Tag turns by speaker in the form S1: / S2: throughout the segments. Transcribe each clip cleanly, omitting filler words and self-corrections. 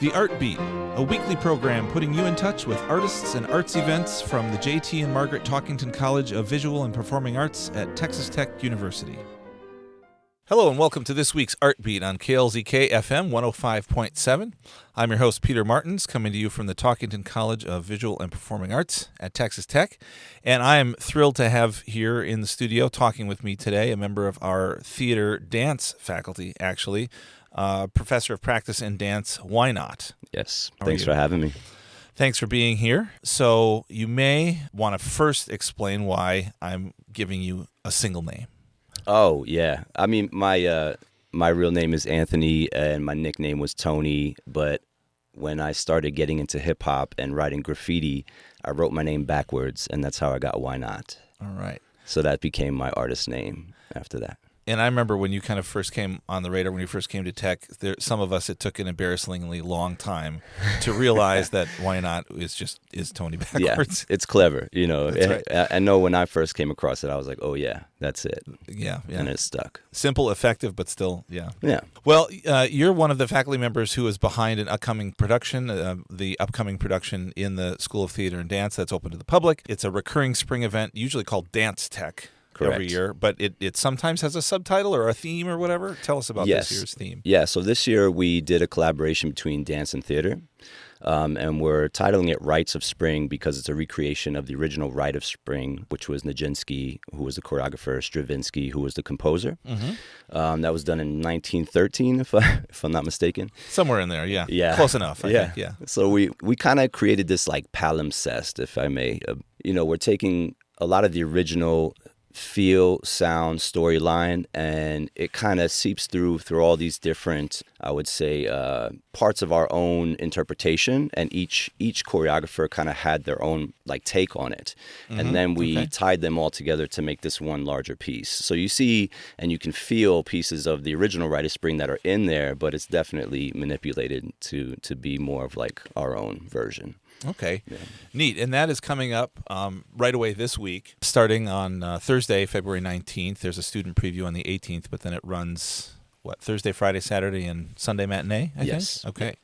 S1: The Art Beat, a weekly program putting you in touch with artists and arts events from the J.T. and Margaret Talkington College of Visual and Performing Arts at Texas Tech University. Hello and welcome to this week's Art Beat on KLZK FM 105.7. I'm your host, Peter Martins, coming to you from the Talkington College of Visual and Performing Arts at Texas Tech. And I am thrilled to have here in the studio talking with me today a member of our theater dance faculty, actually, professor of practice in dance, Why Not?
S2: Yes, thanks for having me.
S1: Thanks for being here. So you may want to first explain why I'm giving you a single name.
S2: Oh, yeah. I mean, my real name is Anthony, and my nickname was Tony, but when I started getting into hip-hop and writing graffiti, I wrote my name backwards, and that's how I got Why Not.
S1: All right.
S2: So that became my artist name after that.
S1: And I remember when you kind of first came on the radar, when you first came to Tech, some of us, it took an embarrassingly long time to realize that Why Not is Tony backwards.
S2: Yeah, it's clever. You know,
S1: That's right.
S2: I know when I first came across it, I was like, oh, yeah, that's it.
S1: Yeah.
S2: And it stuck.
S1: Simple, effective, but still, yeah.
S2: Yeah.
S1: Well, you're one of the faculty members who is behind an upcoming production, the upcoming production in the School of Theater and Dance that's open to the public. It's a recurring spring event, usually called DanceTech.
S2: Correct.
S1: Every year, but it sometimes has a subtitle or a theme or whatever. Tell us about this year's theme.
S2: Yeah, so this year we did a collaboration between dance and theater, and we're titling it Rites of Spring because it's a recreation of the original Rite of Spring, which was Nijinsky, who was the choreographer, Stravinsky, who was the composer. Mm-hmm. That was done in 1913, if I'm not mistaken.
S1: Somewhere in there, yeah.
S2: Yeah.
S1: Close enough, I think, yeah.
S2: So we kind of created this like palimpsest, if I may. We're taking a lot of the original feel, sound, storyline, and it kind of seeps through all these different, I would say, parts of our own interpretation, and each choreographer kind of had their own like take on it. Mm-hmm. And then we tied them all together to make this one larger piece. So you see and you can feel pieces of the original Rite of Spring that are in there, but it's definitely manipulated to be more of like our own version.
S1: Okay,
S2: yeah.
S1: Neat. And that is coming up right away this week, starting on Thursday, February 19th. There's a student preview on the 18th, but then it runs, Thursday, Friday, Saturday, and Sunday matinee, I
S2: yes.
S1: think? Okay.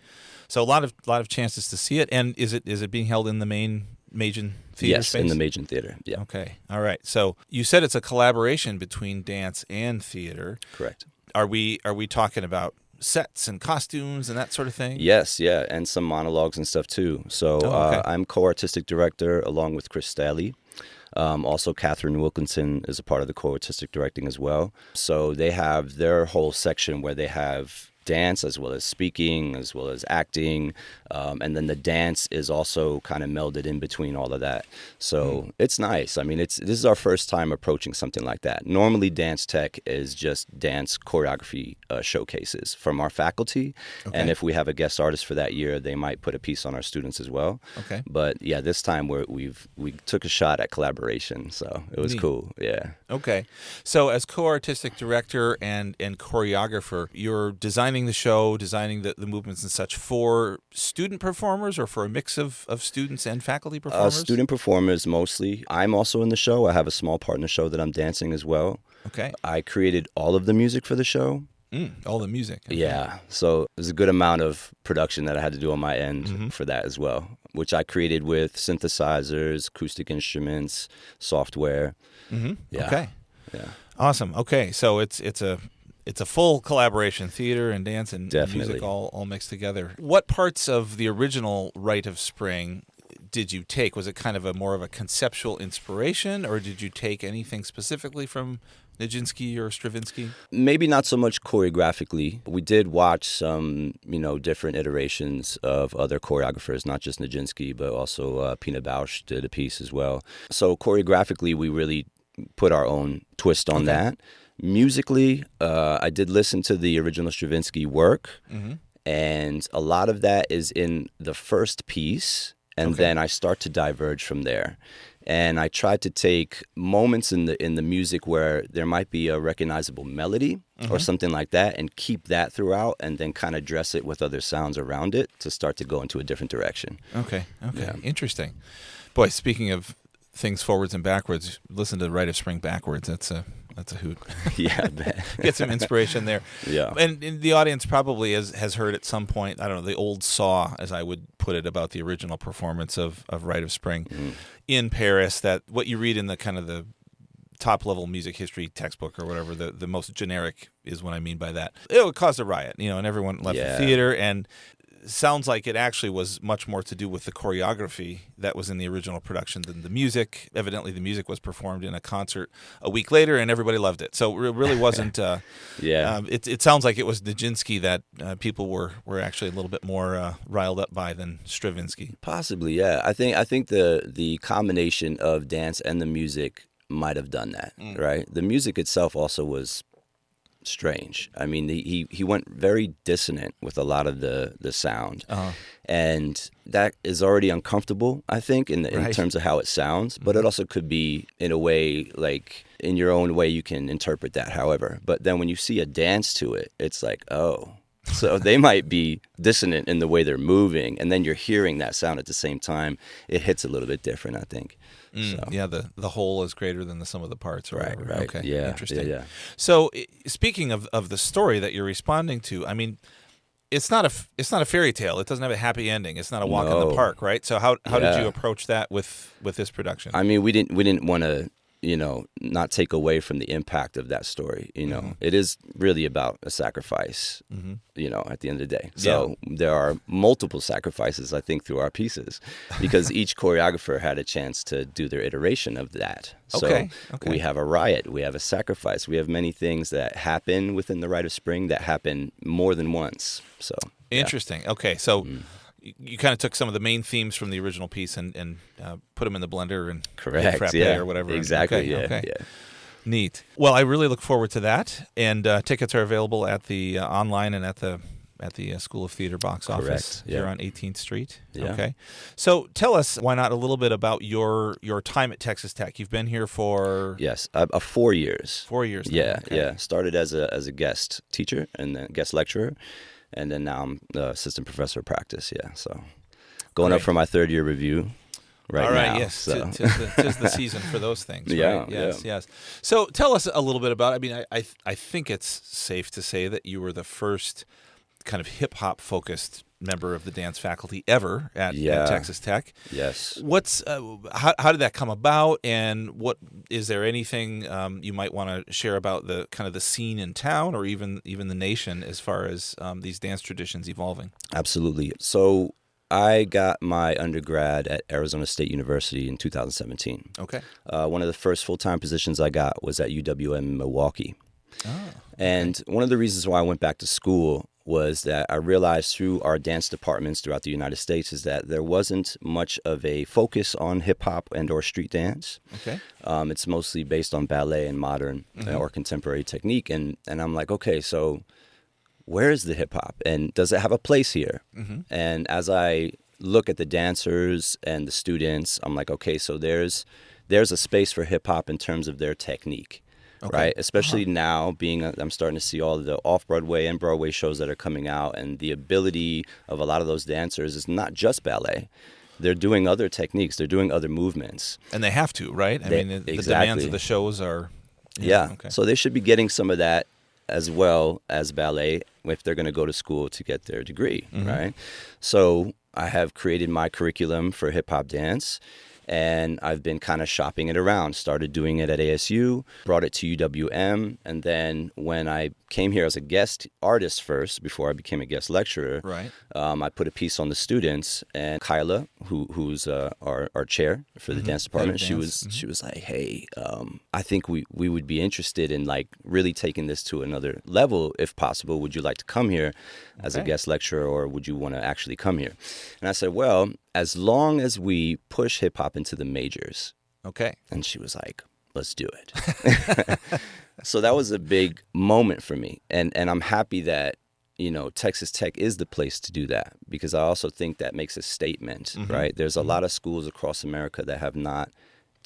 S1: So a lot of chances to see it. And is it being held in the main Machen Theater space?
S2: Yes, in the Machen Theater, yeah.
S1: Okay, all right. So you said it's a collaboration between dance and theater.
S2: Correct.
S1: Are we talking about sets and costumes and that sort of thing?
S2: Yes, yeah, and some monologues and stuff too. So I'm co-artistic director along with Chris Staley. Also, Catherine Wilkinson is a part of the co-artistic directing as well. So they have their whole section where they have dance as well as speaking as well as acting, and then the dance is also kind of melded in between all of that. So it's nice. I mean, this is our first time approaching something like that. Normally DanceTech is just dance choreography showcases from our faculty, and if we have a guest artist for that year, they might put a piece on our students as well. Okay. But yeah, this time we took a shot at collaboration, so it was cool. Yeah.
S1: Okay. So as co-artistic director and choreographer, you're designing the show, designing the movements and such for student performers or for a mix of students and faculty performers?
S2: Student performers mostly. I'm also in the show. I have a small part in the show that I'm dancing as well.
S1: Okay.
S2: I created all of the music for the show.
S1: All the music. Okay.
S2: Yeah. So there's a good amount of production that I had to do on my end for that as well, which I created with synthesizers, acoustic instruments, software. Mm-hmm. Yeah.
S1: Okay.
S2: Yeah.
S1: Awesome. Okay. So it's a full collaboration, theater and dance and music all mixed together. What parts of the original Rite of Spring did you take? Was it kind of more of a conceptual inspiration, or did you take anything specifically from Nijinsky or Stravinsky? Maybe
S2: not so much choreographically. We did watch some, different iterations of other choreographers, not just Nijinsky, but also Pina Bausch did a piece as well. So choreographically, we really put our own twist on that. Musically, I did listen to the original Stravinsky work, and a lot of that is in the first piece, and then I start to diverge from there. And I tried to take moments in the music where there might be a recognizable melody or something like that, and keep that throughout, and then kind of dress it with other sounds around it to start to go into a different direction.
S1: Okay, yeah. Interesting. Boy, speaking of things forwards and backwards. Listen to Rite of Spring backwards. That's a hoot.
S2: Yeah, man.
S1: Get some inspiration there.
S2: Yeah.
S1: And the audience probably has heard at some point, I don't know, the old saw, as I would put it, about the original performance of Rite of Spring in Paris, that what you read in the kind of the top-level music history textbook or whatever, the most generic is what I mean by that. It caused a riot, and everyone left the theater, and sounds like it actually was much more to do with the choreography that was in the original production than the music. Evidently, the music was performed in a concert a week later, and everybody loved it. So it really wasn't. It sounds like it was Nijinsky that people were actually a little bit more riled up by than Stravinsky.
S2: Possibly, yeah. I think the combination of dance and the music might have done that, right? The music itself also was strange. I mean, he went very dissonant with a lot of the sound, and that is already uncomfortable, I think, in terms of how it sounds. But it also could be, in a way, like in your own way, you can interpret that. However, but then when you see a dance to it, it's like, oh. So they might be dissonant in the way they're moving, and then you're hearing that sound at the same time. It hits a little bit different, I think. So.
S1: Yeah, the whole is greater than the sum of the parts, or whatever.
S2: Right.
S1: Okay,
S2: yeah,
S1: interesting.
S2: Yeah.
S1: So, speaking of the story that you're responding to, I mean, it's not a fairy tale. It doesn't have a happy ending. It's not a walk in the park, right? So, how did you approach that with this production?
S2: I mean, we didn't want to, not take away from the impact of that story. It is really about a sacrifice, at the end of the day. So there are multiple sacrifices, I think, through our pieces, because each choreographer had a chance to do their iteration of that. So we have a riot, we have a sacrifice, we have many things that happen within the Rite of Spring that happen more than once. So
S1: interesting. Okay, so you kind of took some of the main themes from the original piece and put them in the blender and
S2: correct,
S1: or whatever.
S2: Exactly.
S1: Okay. Neat. Well, I really look forward to that. And tickets are available at the online and at the School of Theater box office here on 18th Street.
S2: Yeah.
S1: Okay. So tell us, why not, a little bit about your time at Texas Tech. You've been here for
S2: 4 years.
S1: 4 years. Now.
S2: Yeah,
S1: okay.
S2: yeah. Started as a guest teacher and then guest lecturer. And then now I'm the assistant professor of practice, So going up for my third year review now.
S1: All right, yes.
S2: So.
S1: Tis the season for those things, right?
S2: Yeah.
S1: Yes. So tell us a little bit about, I mean, I think it's safe to say that you were the first kind of hip-hop focused member of the dance faculty ever at Texas Tech.
S2: Yes.
S1: What's how did that come about, and what is there anything you might want to share about the kind of the scene in town or even the nation as far as these dance traditions evolving?
S2: Absolutely. So I got my undergrad at Arizona State University in 2017.
S1: Okay.
S2: One of the first full-time positions I got was at UWM in Milwaukee.
S1: Oh, okay.
S2: And one of the reasons why I went back to school was that I realized through our dance departments throughout the United States is that there wasn't much of a focus on hip-hop and or street dance.
S1: Okay.
S2: It's mostly based on ballet and modern or contemporary technique. And I'm like, okay, so where is the hip-hop? And does it have a place here? And as I look at the dancers and the students, I'm like, okay, so there's a space for hip-hop in terms of their technique. Okay. Right, especially now, I'm starting to see all of the off-Broadway and Broadway shows that are coming out, and the ability of a lot of those dancers is not just ballet. They're doing other techniques. They're doing other movements.
S1: And they have to, right? I mean, the demands of the shows are... Okay.
S2: So they should be getting some of that as well as ballet if they're going to go to school to get their degree, right? So I have created my curriculum for hip-hop dance, and I've been kind of shopping it around. Started doing it at ASU, brought it to UWM, and then when I came here as a guest artist first, before I became a guest lecturer,
S1: right.
S2: I put a piece on the students, and Kyla, who's our chair for the dance department, she was like, hey, I think we would be interested in like really taking this to another level if possible. Would you like to come here as a guest lecturer, or would you want to actually come here? And I said, well, as long as we push hip hop into the majors.
S1: Okay.
S2: And she was like, let's do it. So that was a big moment for me. And I'm happy that, Texas Tech is the place to do that, because I also think that makes a statement, right? There's a lot of schools across America that have not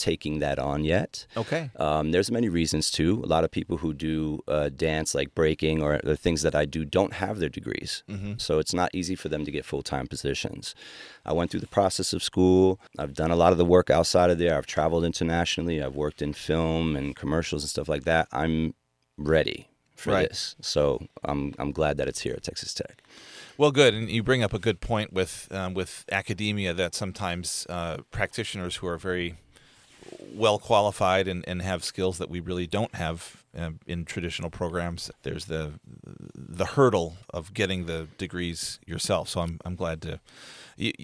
S2: taking that on yet.
S1: Okay.
S2: There's many reasons too. A lot of people who do dance like breaking or the things that I do don't have their degrees. So it's not easy for them to get full-time positions. I went through the process of school. I've done a lot of the work outside of there. I've traveled internationally. I've worked in film and commercials and stuff like that. I'm ready for this. So I'm glad that it's here at Texas Tech.
S1: Well, good, and you bring up a good point with academia, that sometimes practitioners who are very well qualified and have skills that we really don't have in traditional programs, there's the hurdle of getting the degrees yourself. So I'm glad to.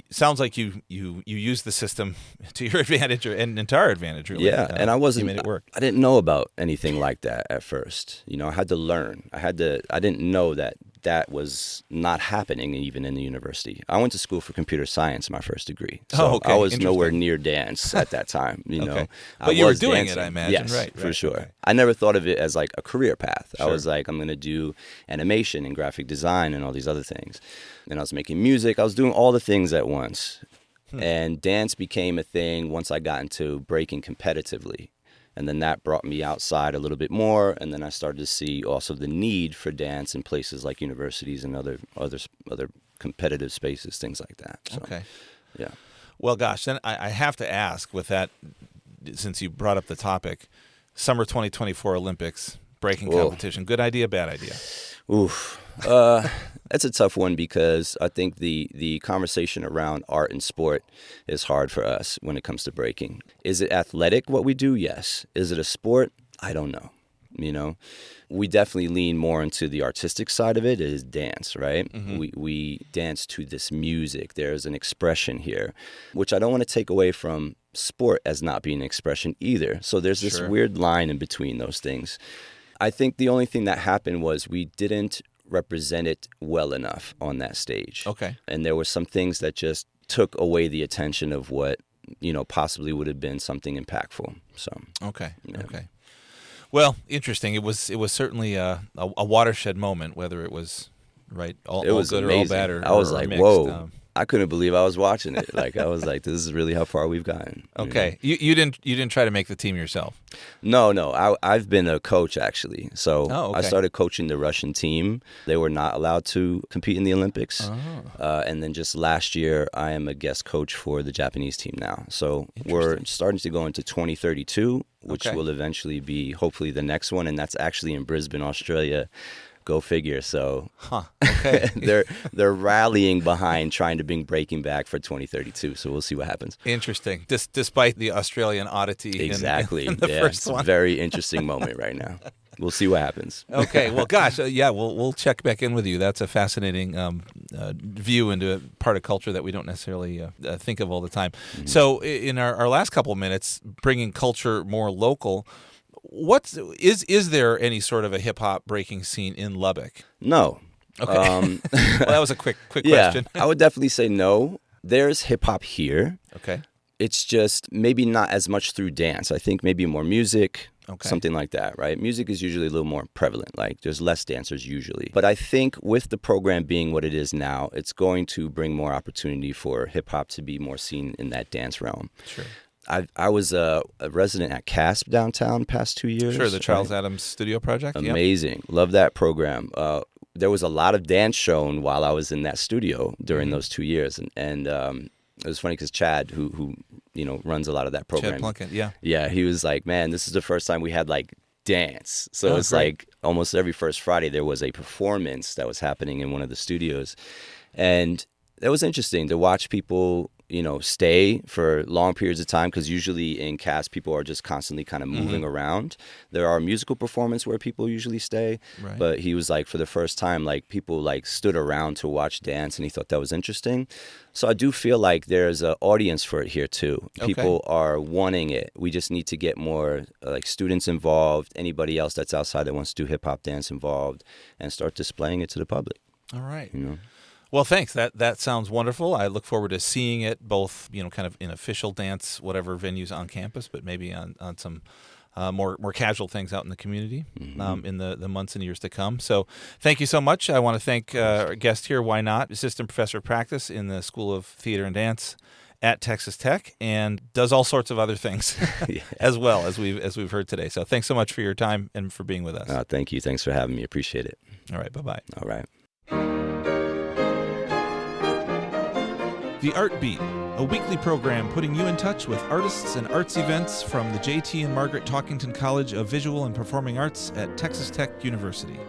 S1: Sounds like you use the system to your advantage and to our advantage, really.
S2: Yeah, and you made
S1: it work.
S2: I didn't know about anything like that at first. I had to learn. I didn't know that was not happening even in the university. I went to school for computer science, my first degree. So I was nowhere near dance at that time, know.
S1: But you were doing it, I imagine,
S2: yes,
S1: right?
S2: For sure.
S1: Okay.
S2: I never thought of it as like a career path.
S1: Sure.
S2: I was like, I'm going to do animation and graphic design and all these other things. Then I was making music. I was doing all the things at once. And dance became a thing once I got into breaking competitively. And then that brought me outside a little bit more. And then I started to see also the need for dance in places like universities and other competitive spaces, things like that. So,
S1: okay.
S2: Yeah.
S1: Well, gosh, then I have to ask, with that, since you brought up the topic, Summer 2024 Olympics, breaking competition. Good idea, bad idea?
S2: Oof. That's a tough one because I think the conversation around art and sport is hard for us when it comes to breaking. Is it athletic what we do? Yes. Is it a sport? I don't know. We definitely lean more into the artistic side of it. It is dance, right? We dance to this music. There's an expression here, which I don't want to take away from sport as not being an expression either. So there's this weird line in between those things. I think the only thing that happened was we didn't represent it well enough on that stage.
S1: Okay.
S2: And there were some things that just took away the attention of what, possibly would have been something impactful. So.
S1: Okay.
S2: Yeah.
S1: Okay. Well, interesting. It was certainly a watershed moment, whether it was all good
S2: amazing.
S1: or all bad or
S2: I was
S1: or
S2: like,
S1: mixed.
S2: whoa. I couldn't believe I was watching it. I was like, this is really how far we've gotten.
S1: Okay. You didn't try to make the team yourself?
S2: No. I've been a coach, actually. So I started coaching the Russian team. They were not allowed to compete in the Olympics. And then just last year, I am a guest coach for the Japanese team now. So we're starting to go into 2032, which will eventually be hopefully the next one. And that's actually in Brisbane, Australia. Go figure. So
S1: okay.
S2: they're rallying behind trying to bring breaking back for 2032. So we'll see what happens.
S1: Interesting. Despite the Australian oddity.
S2: Exactly.
S1: In the first one.
S2: It's a very interesting moment right now. We'll see what happens.
S1: Okay. Well, gosh, we'll check back in with you. That's a fascinating view into a part of culture that we don't necessarily think of all the time. So in our last couple of minutes, bringing culture more local, is there any sort of a hip hop breaking scene in Lubbock?
S2: No.
S1: Okay. Well, that was a quick question.
S2: I would definitely say no. There's hip hop here.
S1: Okay.
S2: It's just maybe not as much through dance. I think maybe more music, something like that, right? Music is usually a little more prevalent. Like there's less dancers usually. But I think with the program being what it is now, it's going to bring more opportunity for hip hop to be more seen in that dance realm.
S1: Sure.
S2: I was a resident at CASP downtown past 2 years.
S1: Sure, the Charles Adams Studio Project.
S2: Amazing. Yep. Love that program. There was a lot of dance shown while I was in that studio during those 2 years. And it was funny because Chad, who runs a lot of that program.
S1: Chad Plunkett, yeah.
S2: Yeah, he was like, man, this is the first time we had like dance. So it's great. Like almost every first Friday there was a performance that was happening in one of the studios. And it was interesting to watch people stay for long periods of time, because usually in cast people are just constantly kind of moving around. There are musical performances where people usually stay, but he was like, for the first time, like people like stood around to watch dance, and he thought that was interesting. So I do feel like there's an audience for it here too. People are wanting it. We just need to get more like students involved, anybody else that's outside that wants to do hip hop dance involved, and start displaying it to the public.
S1: All right. Well, thanks. That sounds wonderful. I look forward to seeing it both, kind of in official dance, whatever venues on campus, but maybe on some more casual things out in the community in the months and years to come. So thank you so much. I want to thank our guest here, Why Not, Assistant Professor of Practice in the School of Theater and Dance at Texas Tech and does all sorts of other things
S2: Yeah.
S1: as well as we've heard today. So thanks so much for your time and for being with us.
S2: Thank you. Thanks for having me. Appreciate it.
S1: All right. Bye-bye.
S2: All right.
S1: The Art Beat, a weekly program putting you in touch with artists and arts events from the J.T. and Margaret Talkington College of Visual and Performing Arts at Texas Tech University.